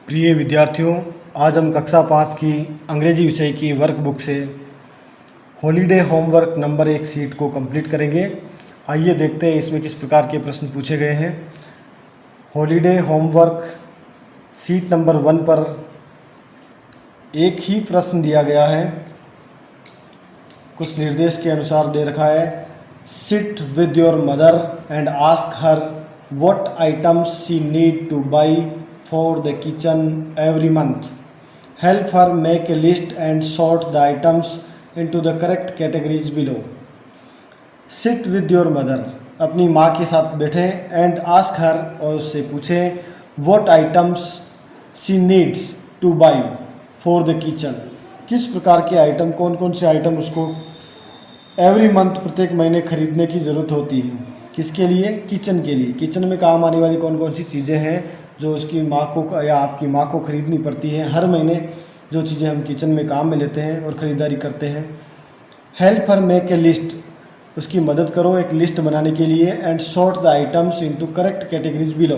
प्रिय विद्यार्थियों, आज हम कक्षा 5 की अंग्रेजी विषय की वर्कबुक से हॉलीडे होमवर्क नंबर 1 सीट को कंप्लीट करेंगे। आइए देखते हैं इसमें किस प्रकार के प्रश्न पूछे गए हैं। हॉलीडे होमवर्क सीट नंबर 1 पर एक ही प्रश्न दिया गया है। कुछ निर्देश के अनुसार दे रखा है, sit with your mother and ask her what items she need two by for the kitchen every month. Help her make a list and sort the items into the correct categories below. Sit with your mother. अपनी माँ के साथ बैठें and ask her और उससे पूछें what items she needs to buy for the kitchen. किस प्रकार के आइटम, कौन कौन से आइटम उसको एवरी मंथ प्रत्येक महीने खरीदने की ज़रूरत होती है। किसके लिए? किचन के लिए। किचन में काम आने वाली कौन कौन सी चीज़ें हैं जो उसकी माँ को या आपकी माँ को खरीदनी पड़ती है। हर महीने जो चीज़ें हम किचन में काम में लेते हैं और ख़रीदारी करते हैं। Help her make a list, उसकी मदद करो एक लिस्ट बनाने के लिए। And sort the items into correct categories below,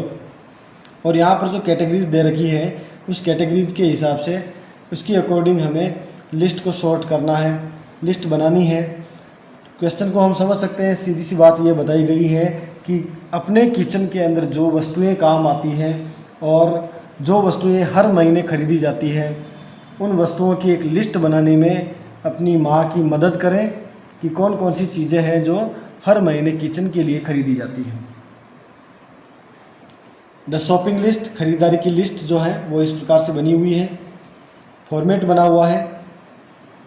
और यहाँ पर जो कैटेगरीज दे रखी है उस कैटेगरीज के हिसाब से उसकी अकॉर्डिंग हमें लिस्ट को सॉर्ट करना है, लिस्ट बनानी है। क्वेश्चन को हम समझ सकते हैं, सीधी सी बात ये बताई गई है कि अपने किचन के अंदर जो वस्तुएं काम आती हैं और जो वस्तुएं हर महीने खरीदी जाती हैं, उन वस्तुओं की एक लिस्ट बनाने में अपनी माँ की मदद करें कि कौन कौन सी चीज़ें हैं जो हर महीने किचन के लिए खरीदी जाती हैं। द शॉपिंग लिस्ट, खरीदारी की लिस्ट जो है वो इस प्रकार से बनी हुई है। फॉर्मेट बना हुआ है,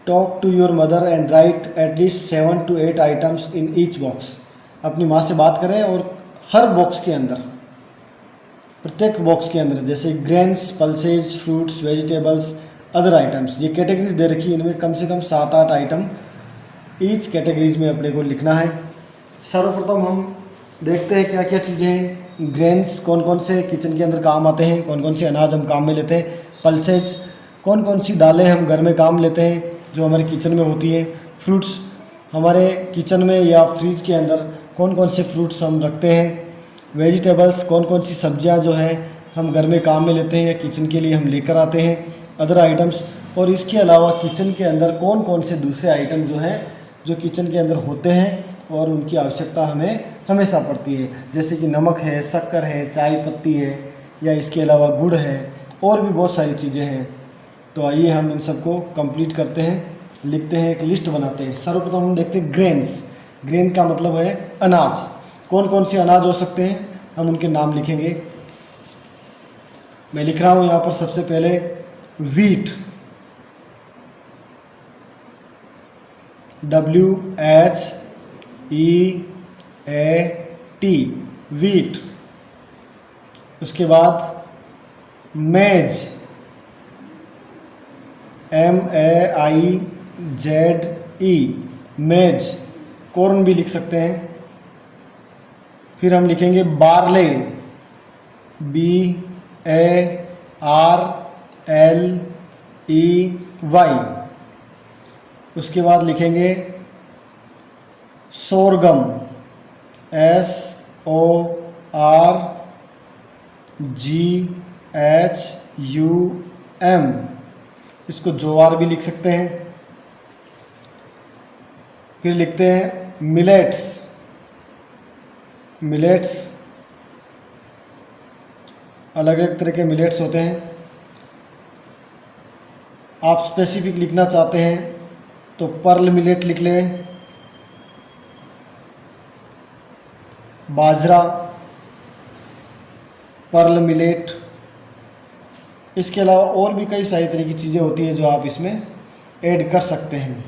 talk to your mother and write at least 7 to 8 items in each box. अपनी माँ से बात करें और हर बॉक्स के अंदर, प्रत्येक बॉक्स के अंदर, जैसे grains, pulses, fruits, vegetables, other items, ये कैटेगरीज दे रखी है, इनमें कम से कम 7-8 आइटम ईच कैटेगरीज में अपने को लिखना है। सर्वप्रथम हम देखते हैं क्या क्या चीज़ें हैं। ग्रेन्स, कौन कौन से किचन के अंदर काम आते हैं, कौन कौन से अनाज हम काम में लेते हैं। पल्सेज, कौन कौन सी दालें हम घर में काम लेते हैं जो हमारे किचन में होती हैं। फ्रूट्स, हमारे किचन में या फ्रिज के अंदर कौन कौन से फ्रूट्स हम रखते हैं। वेजिटेबल्स, कौन कौन सी सब्जियां जो हैं हम घर में काम में लेते हैं या किचन के लिए हम लेकर आते हैं। अदर आइटम्स, और इसके अलावा किचन के अंदर कौन कौन से दूसरे आइटम जो हैं जो किचन के अंदर होते हैं और उनकी आवश्यकता हमें हमेशा पड़ती है, जैसे कि नमक है, शक्कर है, चाय पत्ती है, या इसके अलावा गुड़ है, और भी बहुत सारी चीज़ें हैं। तो आइए हम इन सबको कंप्लीट करते हैं, लिखते हैं, एक लिस्ट बनाते हैं। सर्वप्रथम हम देखते हैं ग्रेन्स। ग्रेन का मतलब है अनाज। कौन कौन से अनाज हो सकते हैं, हम उनके नाम लिखेंगे। मैं लिख रहा हूँ यहाँ पर सबसे पहले वीट, WHEAT, वीट। उसके बाद मेज, MAIZE, मेज, कॉर्न भी लिख सकते हैं। फिर हम लिखेंगे बार्ले, BARLEY। उसके बाद लिखेंगे सोरगम, SORGHUM, इसको ज्वार भी लिख सकते हैं। फिर लिखते हैं मिलेट्स। मिलेट्स, अलग अलग तरह के मिलेट्स होते हैं। आप स्पेसिफिक लिखना चाहते हैं तो पर्ल मिलेट लिख लें, बाजरा, पर्ल मिलेट। इसके अलावा और भी कई सारी तरह की चीज़ें होती हैं जो आप इसमें ऐड कर सकते हैं।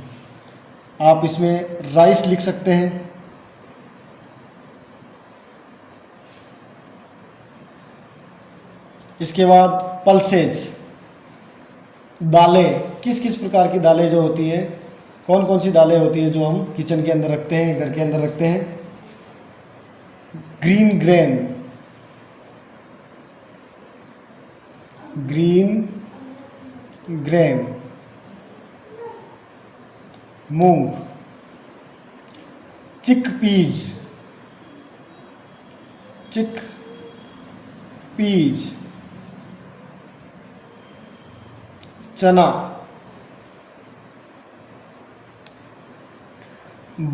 आप इसमें राइस लिख सकते हैं। इसके बाद पल्सेज, दालें, किस किस प्रकार की दालें जो होती हैं, कौन कौन सी दालें होती हैं जो हम किचन के अंदर रखते हैं, घर के अंदर रखते हैं। ग्रीन ग्रेन, ग्रीन ग्रेन, मूंग। चिकपीज, चिकपीज, चना।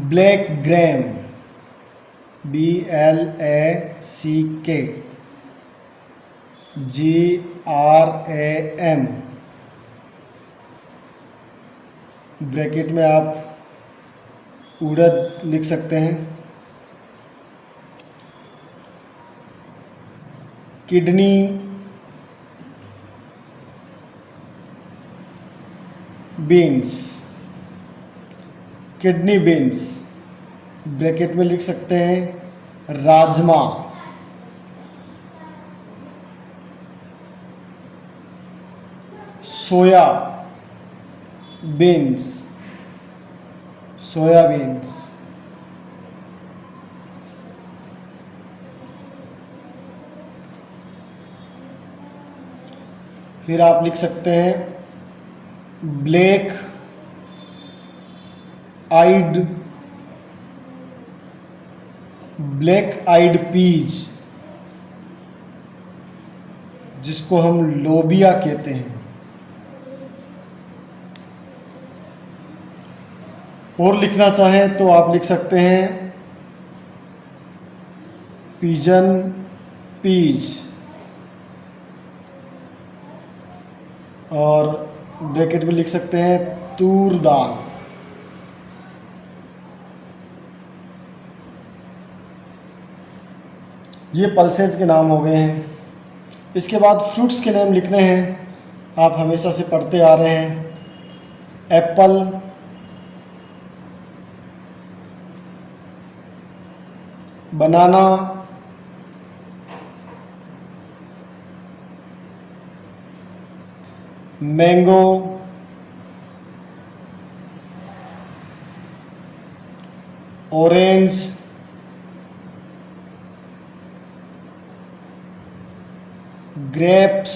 Black gram, BLACK GRAM। Bracket में आप उड़द लिख सकते हैं। Kidney, beans, kidney beans, bracket में लिख सकते हैं राजमा। सोया बीन्स, सोयाबीन्स। फिर आप लिख सकते हैं ब्लैक आइड पीज, जिसको हम लोबिया कहते हैं। और लिखना चाहें तो आप लिख सकते हैं पिजन पीज, और ब्रैकेट में लिख सकते हैं तूर दाल। ये पल्सेज के नाम हो गए हैं। इसके बाद फ्रूट्स के नाम लिखने हैं, आप हमेशा से पढ़ते आ रहे हैं। Apple, banana, mango, orange, grapes,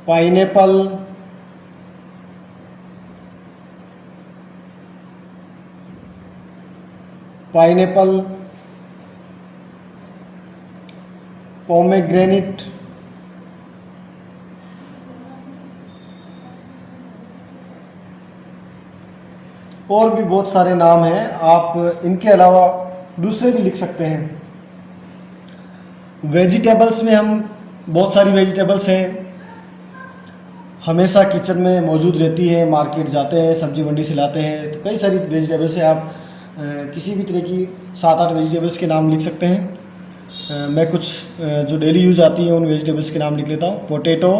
pineapple, pomegranate, और भी बहुत सारे नाम हैं। आप इनके अलावा दूसरे भी लिख सकते हैं। वेजिटेबल्स में हम बहुत सारी वेजिटेबल्स हैं, हमेशा किचन में मौजूद रहती है। मार्केट जाते हैं, सब्जी मंडी से लाते हैं, तो कई सारी वेजिटेबल्स हैं। आप किसी भी तरह की 7-8 वेजिटेबल्स के नाम लिख सकते हैं। मैं कुछ जो डेली यूज़ आती हैं उन वेजिटेबल्स के नाम लिख लेता हूँ। Potato,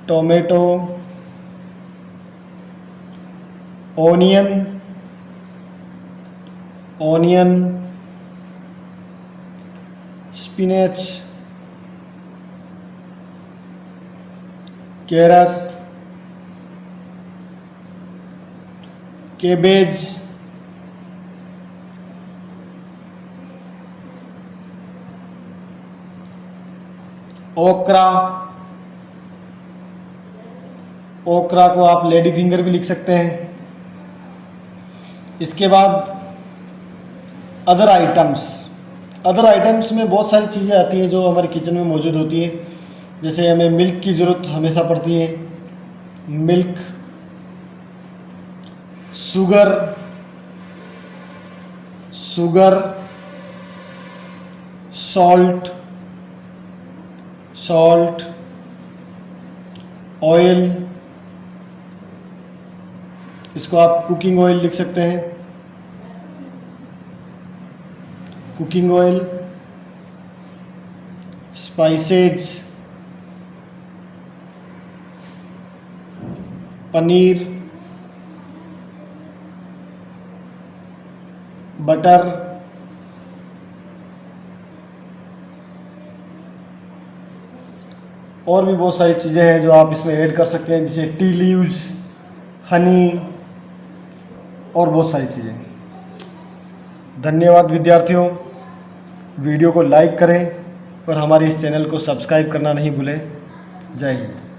tomato, onion, spinach, carrot, cabbage, okra को आप लेडी फिंगर भी लिख सकते हैं। इसके बाद अदर आइटम्स में बहुत सारी चीज़ें आती हैं जो हमारे किचन में मौजूद होती है। जैसे हमें मिल्क की ज़रूरत हमेशा पड़ती है। मिल्क, शुगर, सॉल्ट, ऑयल, इसको आप कुकिंग ऑयल लिख सकते हैं। Cooking oil, spices, paneer, butter, और भी बहुत सारी चीज़ें हैं जो आप इसमें ऐड कर सकते हैं, जैसे टी लीव्स, हनी, और बहुत सारी चीज़ें। धन्यवाद विद्यार्थियों, वीडियो को लाइक करें और हमारे इस चैनल को सब्सक्राइब करना नहीं भूलें। जय हिंद।